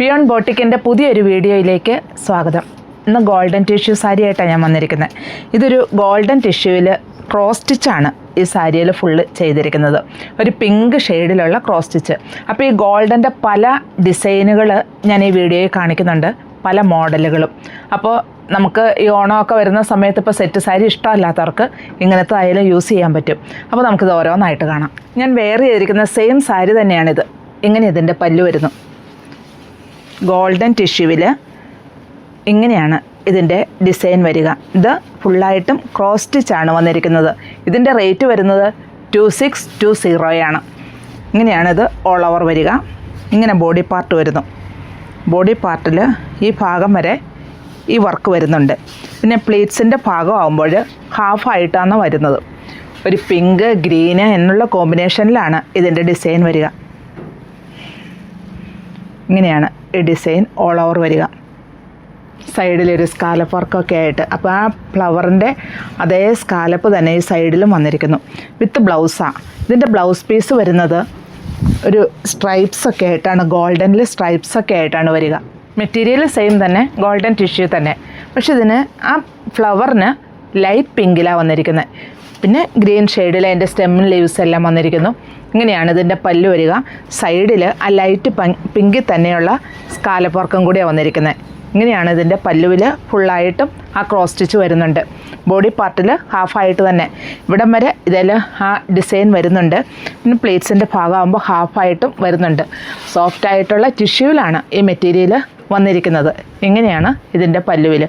Peon ബോട്ടിക്കിൻ്റെ പുതിയൊരു വീഡിയോയിലേക്ക് സ്വാഗതം. ഇന്ന് ഗോൾഡൻ ടിഷ്യൂ സാരി ആയിട്ടാണ് ഞാൻ വന്നിരിക്കുന്നത്. ഇതൊരു ഗോൾഡൻ ടിഷ്യൂവിൽ ക്രോസ് സ്റ്റിച്ചാണ് ഈ സാരിയിൽ ഫുള്ള് ചെയ്തിരിക്കുന്നത്. ഒരു പിങ്ക് ഷെയ്ഡിലുള്ള ക്രോസ് സ്റ്റിച്ച്. അപ്പോൾ ഈ ഗോൾഡൻ്റെ പല ഡിസൈനുകൾ ഞാൻ ഈ വീഡിയോയിൽ കാണിക്കുന്നുണ്ട്, പല മോഡലുകളും. അപ്പോൾ നമുക്ക് ഈ ഓണമൊക്കെ വരുന്ന സമയത്ത് ഇപ്പോൾ സെറ്റ് സാരി ഇഷ്ടമല്ലാത്തവർക്ക് ഇങ്ങനത്തെ ആയാലും യൂസ് ചെയ്യാൻ പറ്റും. അപ്പോൾ നമുക്കിത് ഓരോന്നായിട്ട് കാണാം. ഞാൻ വെയർ ചെയ്തിരിക്കുന്ന സെയിം സാരി തന്നെയാണിത്. ഇങ്ങനെ ഇതിൻ്റെ പല്ല് വരുന്നു. ഗോൾഡൻ ടിഷ്യൂവിൽ ഇങ്ങനെയാണ് ഇതിൻ്റെ ഡിസൈൻ വരിക. ഇത് ഫുള്ളായിട്ടും ക്രോസ് സ്റ്റിച്ചാണ് വന്നിരിക്കുന്നത്. ഇതിൻ്റെ റേറ്റ് വരുന്നത് 2620 ഇങ്ങനെയാണിത് ഓൾ ഓവർ വരിക. ഇങ്ങനെ ബോഡി പാർട്ട് വരുന്നു. ബോഡി പാർട്ടിൽ ഈ ഭാഗം വരെ ഈ വർക്ക് വരുന്നുണ്ട്. പിന്നെ പ്ലീറ്റ്സിൻ്റെ ഭാഗം ആകുമ്പോൾ ഹാഫായിട്ടാണ് വരുന്നത്. ഒരു പിങ്ക് ഗ്രീന് എന്നുള്ള കോമ്പിനേഷനിലാണ് ഇതിൻ്റെ ഡിസൈൻ വരിക. ഇങ്ങനെയാണ് ഈ ഡിസൈൻ ഓൾ ഓവർ വരിക. സൈഡിലൊരു സ്കാലപ്പ് വർക്കൊക്കെ ആയിട്ട്. അപ്പോൾ ആ ഫ്ലവറിൻ്റെ അതേ സ്കാലപ്പ് തന്നെ ഈ സൈഡിലും വന്നിരിക്കുന്നു. വിത്ത് ബ്ലൗസാണ്. ഇതിൻ്റെ ബ്ലൗസ് പീസ് വരുന്നത് ഒരു സ്ട്രൈപ്സൊക്കെ ആയിട്ടാണ്, ഗോൾഡനിൽ സ്ട്രൈപ്സൊക്കെ ആയിട്ടാണ് വരിക. മെറ്റീരിയൽ സെയിം തന്നെ, ഗോൾഡൻ ടിഷ്യൂ തന്നെ. പക്ഷെ ഇതിന് ആ ഫ്ലവറിന് ലൈറ്റ് പിങ്കിലാണ് വന്നിരിക്കുന്നത്. പിന്നെ ഗ്രീൻ ഷെയ്ഡിൽ അതിൻ്റെ സ്റ്റെമ്മിൻ ലീവ്സ് എല്ലാം വന്നിരിക്കുന്നു. ഇങ്ങനെയാണ് ഇതിൻ്റെ പല്ല് വരിക. സൈഡിൽ ആ ലൈറ്റ് പിങ്കിൽ തന്നെയുള്ള സ്കാലപ്പ് വർക്കും കൂടിയാണ് വന്നിരിക്കുന്നത്. ഇങ്ങനെയാണ് ഇതിൻ്റെ പല്ലുവിൽ ഫുള്ളായിട്ടും ആ ക്രോസ് സ്റ്റിച്ച് വരുന്നുണ്ട്. ബോഡി പാർട്ടിൽ ഹാഫായിട്ട് തന്നെ ഇവിടം വരെ ഇതിൽ ആ ഡിസൈൻ വരുന്നുണ്ട്. പിന്നെ പ്ലേറ്റ്സിൻ്റെ ഭാഗമാകുമ്പോൾ ഹാഫായിട്ടും വരുന്നുണ്ട്. സോഫ്റ്റായിട്ടുള്ള ടിഷ്യൂവിലാണ് ഈ മെറ്റീരിയൽ വന്നിരിക്കുന്നത്. ഇങ്ങനെയാണ് ഇതിൻ്റെ പല്ലുവിൽ.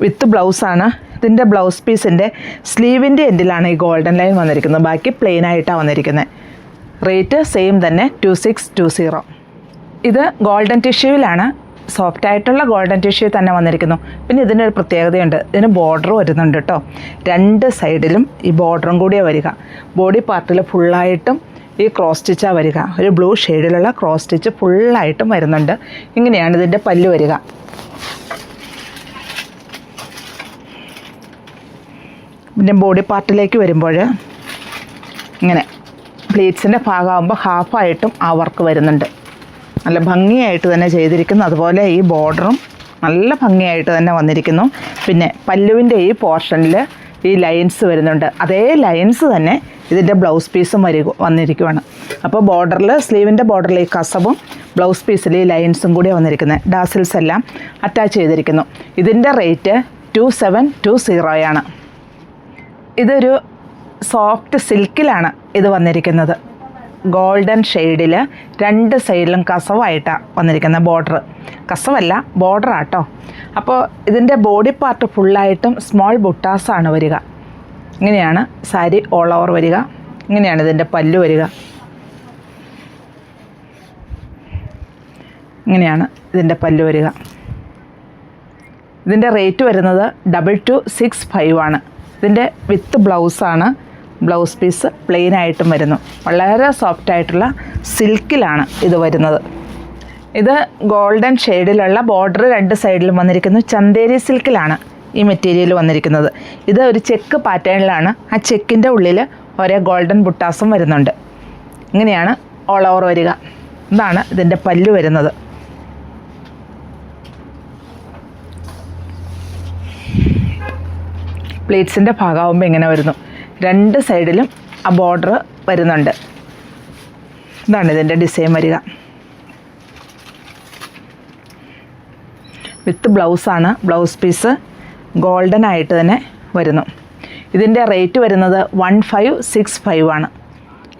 വിത്ത് ബ്ലൗസാണ്. ഇതിൻ്റെ ബ്ലൗസ് പീസിൻ്റെ സ്ലീവിൻ്റെ എൻഡിലാണ് ഈ ഗോൾഡൻ ലൈൻ വന്നിരിക്കുന്നത്. ബാക്കി പ്ലെയിൻ ആയിട്ടാണ് വന്നിരിക്കുന്നത്. റേറ്റ് സെയിം തന്നെ 2620. ഇത് ഗോൾഡൻ ടിഷ്യൂവിലാണ്, സോഫ്റ്റായിട്ടുള്ള ഗോൾഡൻ ടിഷ്യൂ തന്നെ വന്നിരിക്കുന്നു. പിന്നെ ഇതിനൊരു പ്രത്യേകതയുണ്ട്. ഇതിന് ബോർഡർ വരുന്നുണ്ട് കേട്ടോ. രണ്ട് സൈഡിലും ഈ ബോർഡറും കൂടിയാണ് വരിക. ബോഡി പാർട്ടിൽ ഫുള്ളായിട്ടും ഈ ക്രോസ് സ്റ്റിച്ചാണ് വരിക. ഒരു ബ്ലൂ ഷെയ്ഡിലുള്ള ക്രോസ് സ്റ്റിച്ച് ഫുള്ളായിട്ടും വരുന്നുണ്ട്. ഇങ്ങനെയാണ് ഇതിൻ്റെ പല്ല് വരിക. പിന്നെ ബോഡി പാർട്ടിലേക്ക് വരുമ്പോൾ ഇങ്ങനെ പ്ലീറ്റ്സിൻ്റെ ഭാഗമാകുമ്പോൾ ഹാഫായിട്ടും ആ വർക്ക് വരുന്നുണ്ട്. നല്ല ഭംഗിയായിട്ട് തന്നെ ചെയ്തിരിക്കുന്നു. അതുപോലെ ഈ ബോർഡറും നല്ല ഭംഗിയായിട്ട് തന്നെ വന്നിരിക്കുന്നു. പിന്നെ പല്ലുവിൻ്റെ ഈ പോർഷനിൽ ഈ ലൈൻസ് വരുന്നുണ്ട്. അതേ ലൈൻസ് തന്നെ ഇതിൻ്റെ ബ്ലൗസ് പീസും വന്നിരിക്കുവാണ്. അപ്പോൾ ബോർഡറിൽ, സ്ലീവിൻ്റെ ബോർഡറിൽ ഈ കസവും ബ്ലൗസ് പീസിൽ ഈ ലൈൻസും കൂടി വന്നിരിക്കുന്നത്. ഡാസിൽസ് എല്ലാം അറ്റാച്ച് ചെയ്തിരിക്കുന്നു. ഇതിൻ്റെ റേറ്റ് 2720 ഇതൊരു സോഫ്റ്റ് സിൽക്കിലാണ് ഇത് വന്നിരിക്കുന്നത്. ഗോൾഡൻ ഷെയ്ഡിൽ രണ്ട് സൈഡിലും കസവായിട്ടാണ് വന്നിരിക്കുന്നത്. ബോർഡർ കസവല്ല, ബോർഡറാട്ടോ. അപ്പോൾ ഇതിൻ്റെ ബോഡി പാർട്ട് ഫുള്ളായിട്ടും സ്മോൾ ബുട്ടാസാണ് വരിക. ഇങ്ങനെയാണ് സാരി ഓൾ ഓവർ വരിക. ഇങ്ങനെയാണ് ഇതിൻ്റെ പല്ല് വരിക. ഇങ്ങനെയാണ് ഇതിൻ്റെ പല്ല് വരിക. ഇതിൻ്റെ റേറ്റ് വരുന്നത് 2265 ഇതിൻ്റെ വിത്ത് ബ്ലൗസാണ്. ബ്ലൗസ് പീസ് പ്ലെയിൻ ആയിട്ടും വരുന്നു. വളരെ സോഫ്റ്റായിട്ടുള്ള സിൽക്കിലാണ് ഇത് വരുന്നത്. ഇത് ഗോൾഡൻ ഷെയ്ഡിലുള്ള ബോർഡർ രണ്ട് സൈഡിലും വന്നിരിക്കുന്നു. ചന്തേരി സിൽക്കിലാണ് ഈ മെറ്റീരിയൽ വന്നിരിക്കുന്നത്. ഇത് ഒരു ചെക്ക് പാറ്റേണിലാണ്. ആ ചെക്കിൻ്റെ ഉള്ളിൽ ഒരേ ഗോൾഡൻ ബുട്ടാസും വരുന്നുണ്ട്. ഇങ്ങനെയാണ് ഓൾ ഓവർ വരിക. ഇതാണ് ഇതിൻ്റെ പല്ല് വരുന്നത്. പ്ലേറ്റ്സിൻ്റെ ഭാഗമാകുമ്പോൾ ഇങ്ങനെ വരുന്നു. രണ്ട് സൈഡിലും ആ ബോർഡർ വരുന്നുണ്ട്. ഇതാണ് ഇതിൻ്റെ ഡിസൈൻ വരിക. വിത്ത് ബ്ലൗസാണ്. ബ്ലൗസ് പീസ് ഗോൾഡൻ ആയിട്ട് തന്നെ വരുന്നു. ഇതിൻ്റെ റേറ്റ് വരുന്നത് 1565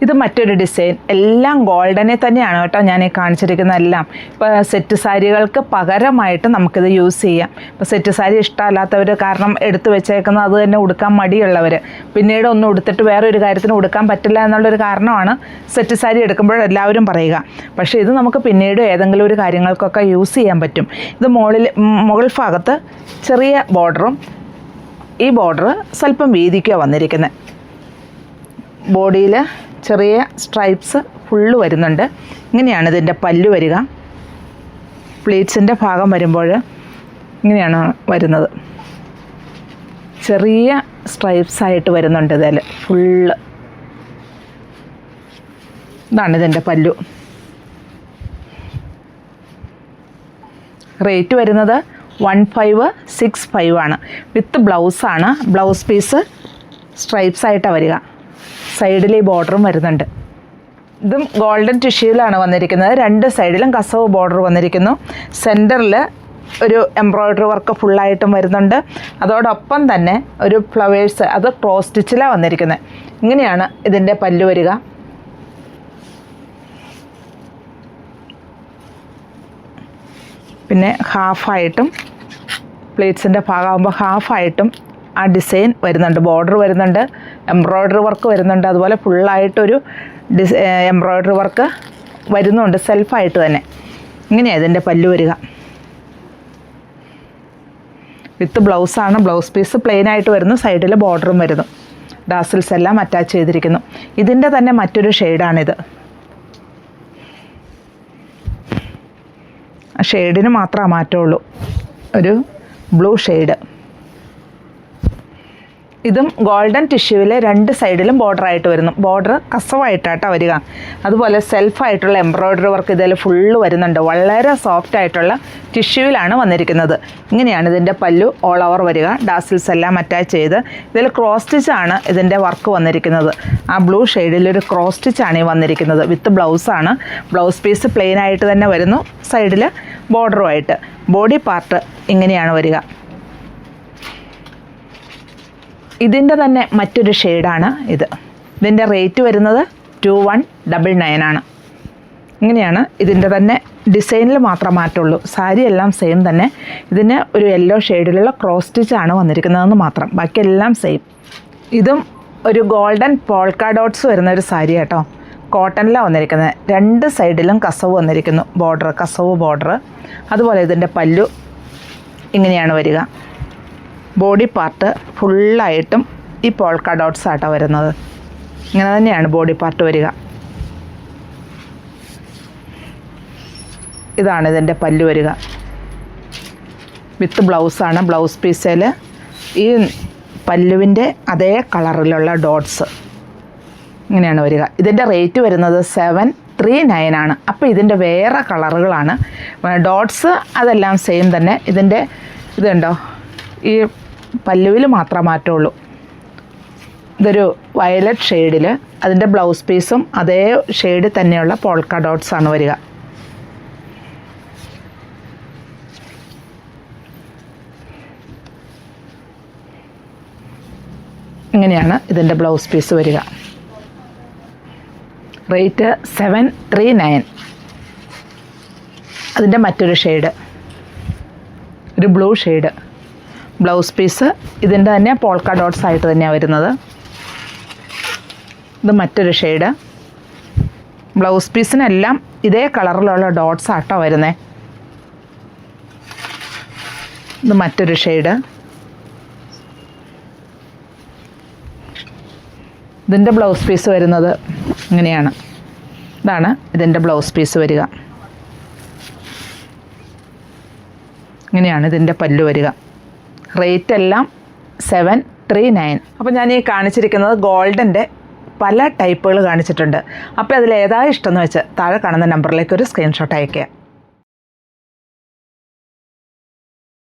ഇത് മറ്റൊരു ഡിസൈൻ. എല്ലാം ഗോൾഡനെ തന്നെയാണ് കേട്ടോ ഞാൻ ഈ കാണിച്ചിരിക്കുന്ന എല്ലാം. ഇപ്പോൾ സെറ്റ് സാരികൾക്ക് പകരമായിട്ട് നമുക്കിത് യൂസ് ചെയ്യാം. ഇപ്പോൾ സെറ്റ് സാരി ഇഷ്ടമല്ലാത്തവർ, കാരണം എടുത്ത് വെച്ചേക്കുന്നത് അത് തന്നെ ഉടുക്കാൻ മടിയുള്ളവർ, പിന്നീട് ഒന്നും ഉടുത്തിട്ട് വേറൊരു കാര്യത്തിന് ഉടുക്കാൻ പറ്റില്ല എന്നുള്ളൊരു കാരണമാണ് സെറ്റ് സാരി എടുക്കുമ്പോൾ എല്ലാവരും പറയുക. പക്ഷേ ഇത് നമുക്ക് പിന്നീട് ഏതെങ്കിലും ഒരു കാര്യങ്ങൾക്കൊക്കെ യൂസ് ചെയ്യാൻ പറ്റും. ഇത് മുകൾ ഭാഗത്ത് ചെറിയ ബോർഡറും ഈ ബോർഡർ സ്വല്പം വീതിക്കാണ് വന്നിരിക്കുന്നത്. ബോഡിയിൽ ചെറിയ സ്ട്രൈപ്സ് ഫുള്ള് വരുന്നുണ്ട്. ഇങ്ങനെയാണ് ഇതിൻ്റെ പല്ല് വരിക. പ്ലീറ്റ്സിൻ്റെ ഭാഗം വരുമ്പോൾ ഇങ്ങനെയാണ് വരുന്നത്. ചെറിയ സ്ട്രൈപ്സ് ആയിട്ട് വരുന്നുണ്ട് ഇതിൽ ഫുള്ള്. ഇതാണ് ഇതിൻ്റെ പല്ലു. റേറ്റ് വരുന്നത് 1565 ആണ്. വിത്ത് ബ്ലൗസാണ്. ബ്ലൗസ് പീസ് സ്ട്രൈപ്സ് ആയിട്ടാണ് വരിക. സൈഡിൽ ഈ ബോർഡറും വരുന്നുണ്ട്. ഇതും ഗോൾഡൻ ടിഷ്യൂവിലാണ് വന്നിരിക്കുന്നത്. 2 സൈഡിലും കസവ് ബോർഡർ വന്നിരിക്കുന്നു. സെൻറ്ററിൽ ഒരു എംബ്രോയ്ഡറി വർക്ക് ഫുള്ളായിട്ടും വരുന്നുണ്ട്. അതോടൊപ്പം തന്നെ ഒരു ഫ്ലവേഴ്സ്, അത് ക്രോസ് സ്റ്റിച്ചിലാണ് വന്നിരിക്കുന്നത്. ഇങ്ങനെയാണ് ഇതിൻ്റെ പല്ലു വരിക. പിന്നെ ഹാഫായിട്ടും പ്ലേറ്റ്സിൻ്റെ ഭാഗമാകുമ്പോൾ ഹാഫായിട്ടും ആ ഡിസൈൻ വരുന്നുണ്ട്. ബോർഡർ വരുന്നുണ്ട്, എംബ്രോയ്ഡറി വർക്ക് വരുന്നുണ്ട്. അതുപോലെ ഫുള്ളായിട്ടൊരു എംബ്രോയ്ഡറി വർക്ക് വരുന്നുണ്ട് സെൽഫായിട്ട് തന്നെ. ഇങ്ങനെയാണ് ഇതിൻ്റെ പല്ലു വരിക. വിത്ത് ബ്ലൗസാണ്. ബ്ലൗസ് പീസ് പ്ലെയിൻ ആയിട്ട് വരുന്നു. സൈഡിൽ ബോർഡറും വരുന്നു. ഡാസിൽസ് എല്ലാം അറ്റാച്ച് ചെയ്തിരിക്കുന്നു. ഇതിൻ്റെ തന്നെ മറ്റൊരു ഷെയ്ഡാണിത്. ഷെയ്ഡിന് മാത്രമേ മാറ്റമുള്ളൂ. ഒരു ബ്ലൂ ഷെയ്ഡ്. ഇതും ഗോൾഡൻ ടിഷ്യൂവിൽ 2 സൈഡിലും ബോർഡറായിട്ട് വരുന്നു. ബോർഡർ കസവായിട്ടാട്ടോ വരിക. അതുപോലെ സെൽഫായിട്ടുള്ള എംബ്രോയ്ഡറി വർക്ക് ഇതിൽ ഫുള്ള് വരുന്നുണ്ട്. വളരെ സോഫ്റ്റ് ആയിട്ടുള്ള ടിഷ്യൂവിലാണ് വന്നിരിക്കുന്നത്. ഇങ്ങനെയാണ് ഇതിൻ്റെ പല്ലു ഓൾ ഓവർ വരിക. ഡാസിൽസ് എല്ലാം അറ്റാച്ച് ചെയ്ത് ഇതിൽ ക്രോസ് സ്റ്റിച്ചാണ് ഇതിൻ്റെ വർക്ക് വന്നിരിക്കുന്നത്. ആ ബ്ലൂ ഷെയ്ഡിലൊരു ക്രോസ് സ്റ്റിച്ചാണ് ഈ വന്നിരിക്കുന്നത്. വിത്ത് ബ്ലൗസാണ്. ബ്ലൗസ് പീസ് പ്ലെയിൻ ആയിട്ട് തന്നെ വരുന്നു. സൈഡിൽ ബോർഡറുമായിട്ട്. ബോഡി പാർട്ട് ഇങ്ങനെയാണ് വരിക. ഇതിൻ്റെ തന്നെ മറ്റൊരു ഷെയ്ഡാണ് ഇത്. ഇതിൻ്റെ റേറ്റ് വരുന്നത് 2199 ആണ്. ഇങ്ങനെയാണ് ഇതിൻ്റെ തന്നെ ഡിസൈനിൽ മാത്രം മാറ്റമുള്ളൂ. സാരി എല്ലാം സെയിം തന്നെ. ഇതിന് ഒരു യെല്ലോ ഷെയ്ഡിലുള്ള ക്രോസ് സ്റ്റിച്ചാണ് വന്നിരിക്കുന്നതെന്ന് മാത്രം. ബാക്കിയെല്ലാം സെയിം. ഇതും ഒരു ഗോൾഡൻ പോൾക്ക ഡോട്ട്സ് വരുന്ന ഒരു സാരി കേട്ടോ. കോട്ടണിലാണ് വന്നിരിക്കുന്നത്. 2 സൈഡിലും കസവ് വന്നിരിക്കുന്നു. ബോർഡർ, കസവ് ബോർഡർ. അതുപോലെ ഇതിൻ്റെ പല്ലു ഇങ്ങനെയാണ് വരിക. ബോഡി പാർട്ട് ഫുള്ളായിട്ടും ഈ പോൾക്ക ഡോട്ട്സ് ആട്ടോ വരുന്നത്. ഇങ്ങനെ തന്നെയാണ് ബോഡി പാർട്ട് വരിക. ഇതാണ് ഇതിൻ്റെ പല്ലു വരിക. വിത്ത് ബ്ലൗസാണ്. ബ്ലൗസ് പീസിൽ ഈ പല്ലുവിൻ്റെ അതേ കളറിലുള്ള ഡോട്ട്സ് ഇങ്ങനെയാണ് വരിക. ഇതിൻ്റെ റേറ്റ് വരുന്നത് 739 ആണ്. അപ്പോൾ ഇതിൻ്റെ വേറെ കളറുകളാണ്. ഡോട്ട്സ് അതെല്ലാം സെയിം തന്നെ. ഇതിൻ്റെ ഇതുണ്ടോ, ഈ പല്ലുവിൽ മാത്രമേ മാറ്റമുള്ളൂ. ഇതൊരു വയലറ്റ് ഷെയ്ഡിൽ അതിൻ്റെ ബ്ലൗസ് പീസും അതേ ഷെയ്ഡിൽ തന്നെയുള്ള പോൾക്ക ഡോട്ട്സ് ആണ് വരിക. ഇങ്ങനെയാണ് ഇതിൻ്റെ ബ്ലൗസ് പീസ് വരിക. റേറ്റ് 739. അതിൻ്റെ മറ്റൊരു ഷെയ്ഡ്, ഒരു ബ്ലൂ ഷെയ്ഡ്. ബ്ലൗസ് പീസ് ഇതിൻ്റെ തന്നെ പോൾക്ക ഡോട്ട്സ് ആയിട്ട് തന്നെയാണ് വരുന്നത്. ഇത് മറ്റൊരു ഷെയ്ഡ്. ബ്ലൗസ് പീസിനെല്ലാം ഇതേ കളറിലുള്ള ഡോട്ട്സ് ആട്ടോ വരുന്നത്. ഇത് മറ്റൊരു ഷെയ്ഡ്. ഇതിൻ്റെ ബ്ലൗസ് പീസ് വരുന്നത് ഇങ്ങനെയാണ്. ഇതാണ് ഇതിൻ്റെ ബ്ലൗസ് പീസ് വരിക. ഇങ്ങനെയാണ് ഇതിൻ്റെ പല്ലു വരിക. റേറ്റ് എല്ലാം 739. അപ്പോൾ ഞാൻ ഈ കാണിച്ചിരിക്കുന്നത് ഗോൾഡൻ്റെ പല ടൈപ്പുകൾ കാണിച്ചിട്ടുണ്ട്. അപ്പോൾ അതിലേതാ ഇഷ്ടമെന്ന് വെച്ച് താഴെ കാണുന്ന നമ്പറിലേക്ക് ഒരു സ്ക്രീൻഷോട്ട് അയയ്ക്കുക.